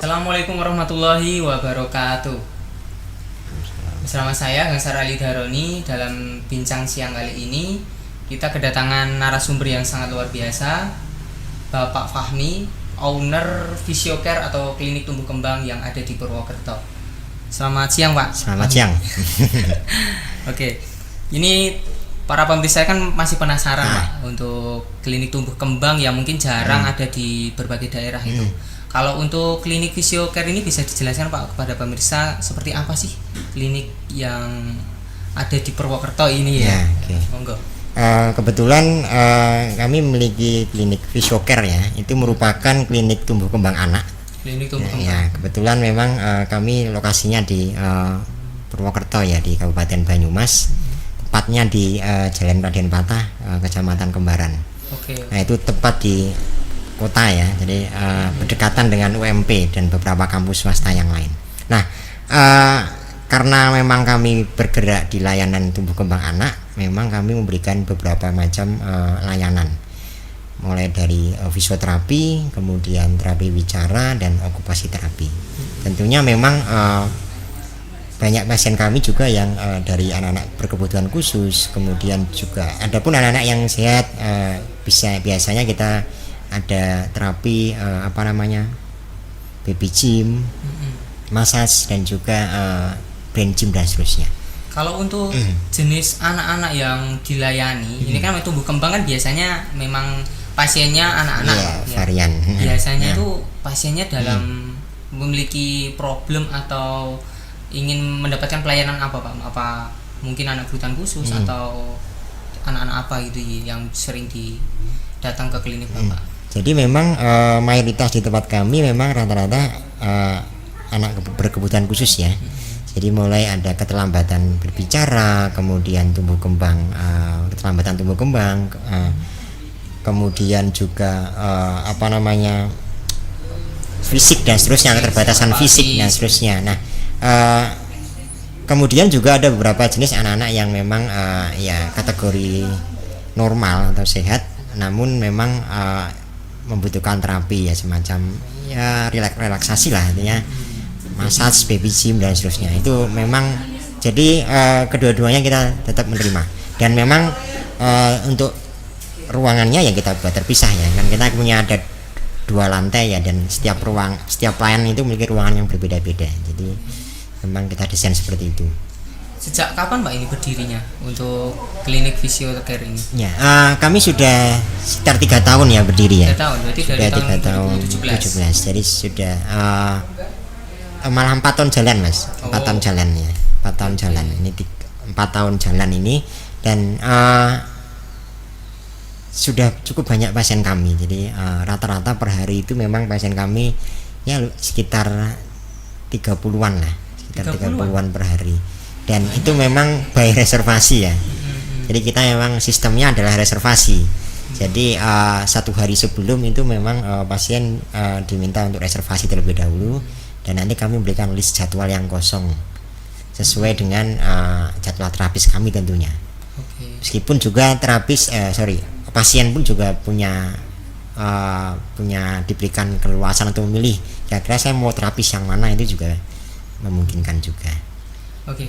Assalamualaikum warahmatullahi wabarakatuh. Bersama saya Gansar Ali Daroni. Dalam bincang siang kali ini kita kedatangan narasumber yang sangat luar biasa, Bapak Fahmi, owner Fisiocare atau klinik tumbuh kembang yang ada di Purwokerto. Selamat siang, Pak. Selamat siang. Oke, ini para pemirsa kan masih penasaran Pak untuk klinik tumbuh kembang yang mungkin jarang ada di berbagai daerah itu. Kalau untuk klinik Fisiocare ini bisa dijelaskan Pak kepada pemirsa seperti apa sih klinik yang ada di Purwokerto ini ya? Okay. Monggo. Kebetulan kami memiliki klinik Fisiocare ya. Itu merupakan klinik tumbuh kembang anak. Klinik tumbuh kembang. Ya, kebetulan memang kami lokasinya di Purwokerto ya, di Kabupaten Banyumas. Tepatnya di Jalan Raden Patah, Kecamatan Kembaran. Oke. Nah, itu tepat di kota ya, jadi berdekatan dengan UMP dan beberapa kampus swasta yang lain. Nah, karena memang kami bergerak di layanan tumbuh kembang anak, memang kami memberikan beberapa macam layanan, mulai dari fisioterapi, kemudian terapi bicara dan okupasi terapi. Tentunya memang banyak pasien kami juga yang dari anak-anak berkebutuhan khusus, kemudian juga adapun anak-anak yang sehat, biasanya kita ada terapi baby gym, massage dan juga brain gym dan seterusnya. Kalau untuk jenis anak-anak yang dilayani, ini kan tumbuh kembang kan biasanya memang pasiennya anak-anak ya. Varian. Biasanya itu pasiennya dalam memiliki problem atau ingin mendapatkan pelayanan apa Pak? Apa mungkin anak kebutuhan khusus atau anak-anak apa gitu yang sering datang ke klinik Bapak? Jadi memang mayoritas di tempat kami memang rata-rata anak berkebutuhan khusus ya. Jadi mulai ada keterlambatan berbicara, kemudian keterlambatan tumbuh kembang, kemudian juga fisik dan seterusnya, keterbatasan fisik dan seterusnya. Nah, kemudian juga ada beberapa jenis anak-anak yang memang kategori normal atau sehat, namun memang membutuhkan terapi ya, semacam relaksasi lah, artinya massage, baby gym dan seterusnya. Itu memang jadi kedua-duanya kita tetap menerima, dan memang untuk ruangannya ya kita buat terpisah ya, kan kita punya ada 2 lantai ya, dan setiap pelayan itu memiliki ruangan yang berbeda-beda. Jadi memang kita desain seperti itu. Sejak kapan Pak ini berdirinya untuk klinik Fisiocare ini? Ya, kami sudah sekitar 3 tahun ya berdiri ya. 3 tahun, berarti sudah dari 3 tahun 2017. Jadi sudah malah 4 tahun jalan Mas. 4 tahun jalan ya. 4 tahun jalan. Ini 4 tahun jalan ini, dan sudah cukup banyak pasien kami. Jadi rata-rata per hari itu memang pasien kami ya sekitar 30-an lah. Sekitar 30-an per hari. Dan itu memang by reservasi ya. Jadi kita memang sistemnya adalah reservasi. Jadi 1 hari sebelum itu memang pasien diminta untuk reservasi terlebih dahulu, dan nanti kami memberikan list jadwal yang kosong sesuai dengan jadwal terapis kami tentunya. Meskipun juga pasien pun juga punya diberikan keleluasan untuk memilih kira-kira saya mau terapis yang mana, itu juga memungkinkan juga.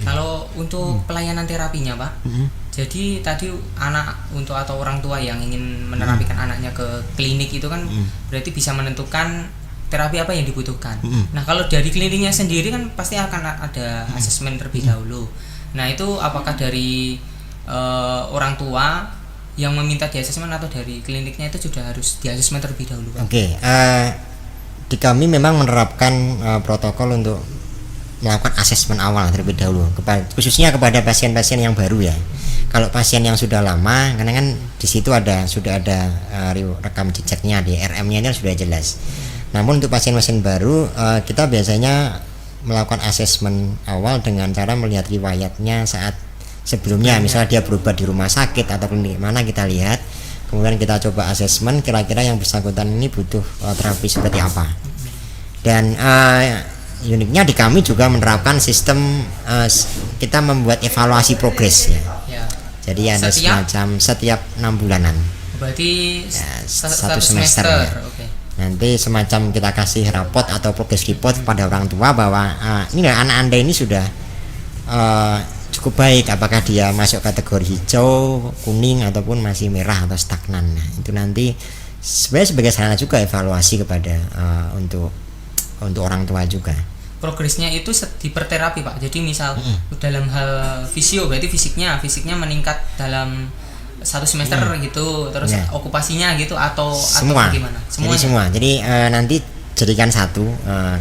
Kalau untuk pelayanan terapinya Pak, jadi tadi atau orang tua yang ingin menerapikan anaknya ke klinik itu kan berarti bisa menentukan terapi apa yang dibutuhkan. Nah, kalau dari kliniknya sendiri kan pasti akan ada asesmen terlebih dahulu. Nah, itu apakah dari orang tua yang meminta di asesmen atau dari kliniknya itu sudah harus di asesmen terlebih dahulu Pak? Di kami memang menerapkan protokol untuk melakukan asesmen awal terlebih dahulu, khususnya kepada pasien-pasien yang baru ya. Kalau pasien yang sudah lama, karena kan di situ sudah ada rekam jejaknya, di RM-nya ini sudah jelas. Namun untuk pasien-pasien baru, kita biasanya melakukan asesmen awal dengan cara melihat riwayatnya saat sebelumnya, misalnya dia berobat di rumah sakit atau klinik mana, kita lihat, kemudian kita coba asesmen kira-kira yang bersangkutan ini butuh terapi seperti apa. Dan uniknya di kami juga menerapkan sistem kita membuat evaluasi progres ya. Jadi ada semacam setiap 6 bulanan. Berarti ya, satu semester ya. Nanti semacam kita kasih rapot atau progress report kepada orang tua bahwa ini anak Anda ini sudah cukup baik, apakah dia masuk kategori hijau, kuning ataupun masih merah atau stagnan. Nah, itu nanti sebenarnya sebagai sarana juga evaluasi kepada untuk orang tua juga. Progresnya itu diperterapi Pak. Jadi misal dalam hal fisio berarti fisiknya meningkat dalam 1 semester gitu, terus okupasinya gitu atau semua. Atau gimana? Jadi semua. Jadi nanti jadikan satu.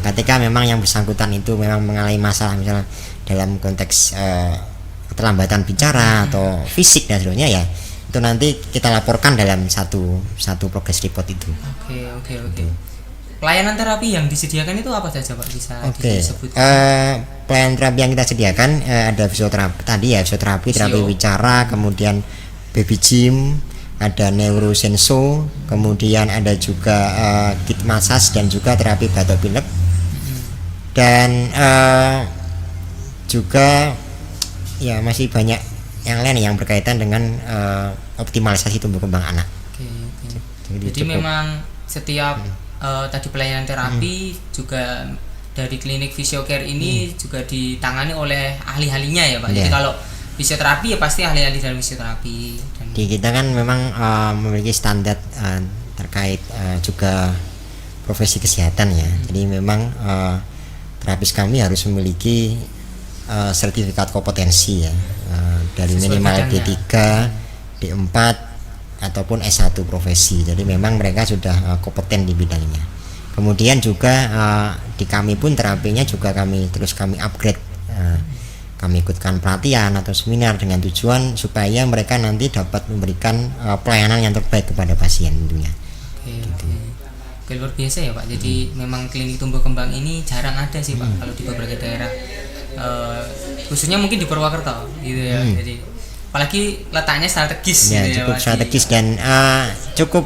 Ketika memang yang bersangkutan itu memang mengalami masalah misalnya dalam konteks keterlambatan bicara atau fisik dan seterusnya, ya itu nanti kita laporkan dalam satu progress report itu. Oke. Pelayanan terapi yang disediakan itu apa saja Pak, bisa disebut? Pelayanan terapi yang kita sediakan ada fisioterapi tadi ya, fisioterapi, terapi bicara, kemudian baby gym, ada neurosenso, kemudian ada juga kit massage dan juga terapi batuk pilek, dan juga ya masih banyak yang lain yang berkaitan dengan optimalisasi tumbuh kembang anak. Jadi memang setiap tadi pelayanan terapi juga dari klinik Fisiocare ini juga ditangani oleh ahli-ahlinya ya Pak. Jadi kalau fisioterapi ya pasti ahli-ahli dalam fisioterapi. Di kita kan memang memiliki standar terkait juga profesi kesehatan ya. Jadi memang terapis kami harus memiliki sertifikat kompetensi ya, dari minimal D3, D4 ataupun S1 profesi. Jadi memang mereka sudah kompeten di bidangnya. Kemudian juga di kami pun terapinya juga kami upgrade. Kami ikutkan pelatihan atau seminar dengan tujuan supaya mereka nanti dapat memberikan pelayanan yang terbaik kepada pasien tentunya. Oke, luar biasa ya Pak. Jadi memang klinik tumbuh kembang ini jarang ada sih Pak kalau di beberapa daerah, khususnya mungkin di Purwokerto gitu ya. Jadi apalagi letaknya strategis ya, gitu cukup strategis dan cukup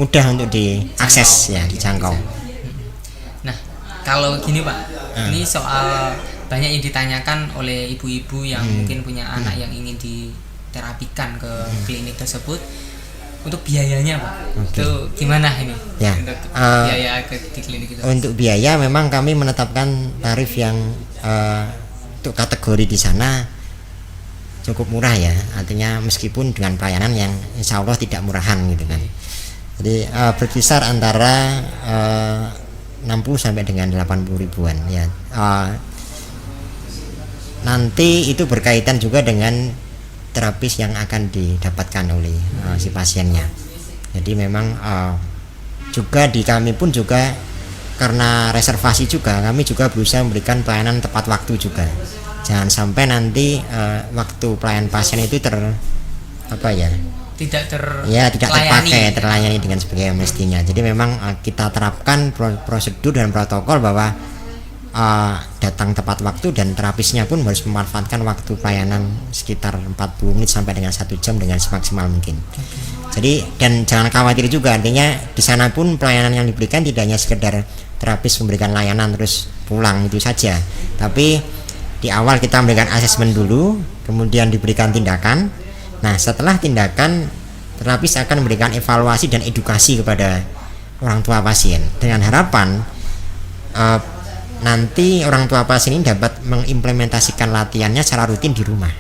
mudah untuk diakses ya, dijangkau. Nah, kalau gini Pak, ini soal banyak yang ditanyakan oleh ibu-ibu yang mungkin punya anak yang ingin diterapikan ke klinik tersebut. Untuk biayanya Pak, itu gimana ini? Ya, untuk biaya di klinik itu? Untuk biaya memang kami menetapkan tarif yang untuk kategori di sana cukup murah ya, artinya meskipun dengan pelayanan yang insya Allah tidak murahan gitu kan. Jadi berkisar antara 60 sampai dengan 80 ribuan ya. Nanti itu berkaitan juga dengan terapis yang akan didapatkan oleh si pasiennya. Jadi memang juga di kami pun juga karena reservasi juga, kami juga berusaha memberikan pelayanan tepat waktu juga. Jangan sampai nanti waktu pelayanan pasien itu tidak terlayani dengan sebagaimana mestinya. Jadi memang kita terapkan prosedur dan protokol bahwa datang tepat waktu dan terapisnya pun harus memanfaatkan waktu pelayanan sekitar 40 menit sampai dengan 1 jam dengan semaksimal mungkin. Jadi dan jangan khawatir juga, artinya di sana pun pelayanan yang diberikan tidak hanya sekedar terapis memberikan layanan terus pulang itu saja, tapi di awal kita memberikan asesmen dulu, kemudian diberikan tindakan. Nah, setelah tindakan, terapis akan memberikan evaluasi dan edukasi kepada orang tua pasien dengan harapan nanti orang tua pasien ini dapat mengimplementasikan latihannya secara rutin di rumah.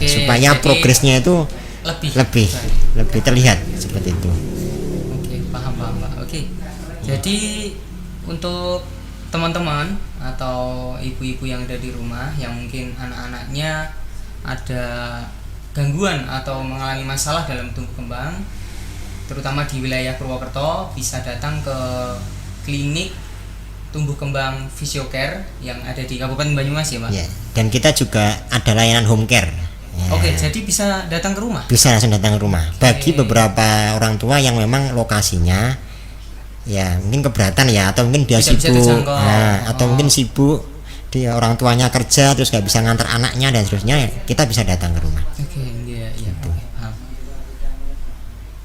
Supaya jadi progresnya itu lebih terlihat seperti itu. Paham Pak. Jadi untuk teman-teman atau ibu-ibu yang ada di rumah yang mungkin anak-anaknya ada gangguan atau mengalami masalah dalam tumbuh kembang, terutama di wilayah Purwokerto, bisa datang ke klinik tumbuh kembang Fisiocare yang ada di Kabupaten Banyumas ya Pak. Ya, dan kita juga ada layanan home care. Ya. Jadi bisa datang ke rumah? Bisa langsung datang ke rumah. Bagi beberapa orang tua yang memang lokasinya ya mungkin keberatan ya, atau mungkin dia sibuk, atau mungkin sibuk, dia orang tuanya kerja terus nggak bisa ngantar anaknya dan seterusnya, kita bisa datang ke rumah. Paham.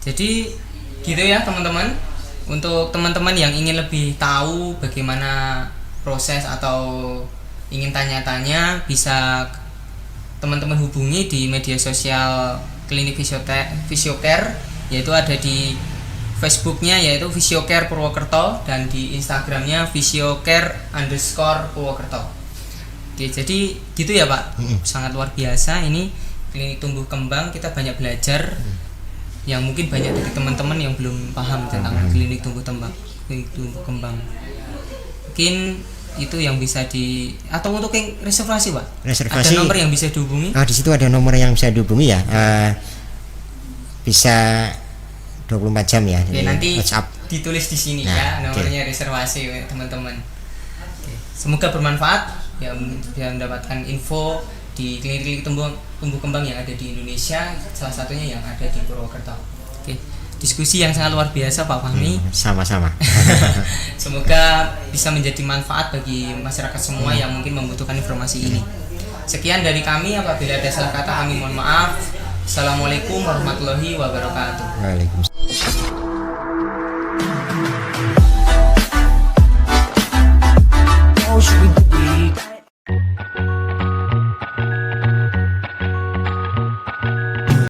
Jadi gitu ya teman-teman. Untuk teman-teman yang ingin lebih tahu bagaimana proses atau ingin tanya-tanya, bisa teman-teman hubungi di media sosial klinik Fisiocare, yaitu ada di Facebooknya yaitu Visiocare Purwokerto dan di Instagramnya visiocare_Purwokerto. Oke, jadi gitu ya Pak. Sangat luar biasa ini klinik tumbuh kembang, kita banyak belajar yang mungkin banyak dari teman-teman yang belum paham tentang klinik tumbuh kembang. Mungkin itu yang bisa atau untuk yang reservasi Pak. Reservasi. Ada nomor yang bisa dihubungi? Di situ ada nomor yang bisa dihubungi ya. Bisa 24 jam ya. Oke, nanti WhatsApp. ditulis di sini Nah, ya nomornya reservasi teman-teman. Oke. Semoga bermanfaat ya, bisa mendapatkan info di klinik tumbuh kembang yang ada di Indonesia, salah satunya yang ada di Purwokerto. Oke. Diskusi yang sangat luar biasa Pak Fahmi. Sama-sama. Semoga bisa menjadi manfaat bagi masyarakat semua yang mungkin membutuhkan informasi ini. Sekian dari kami, apabila ada salah kata kami mohon maaf. Assalamualaikum warahmatullahi wabarakatuh. Waalaikumsalam.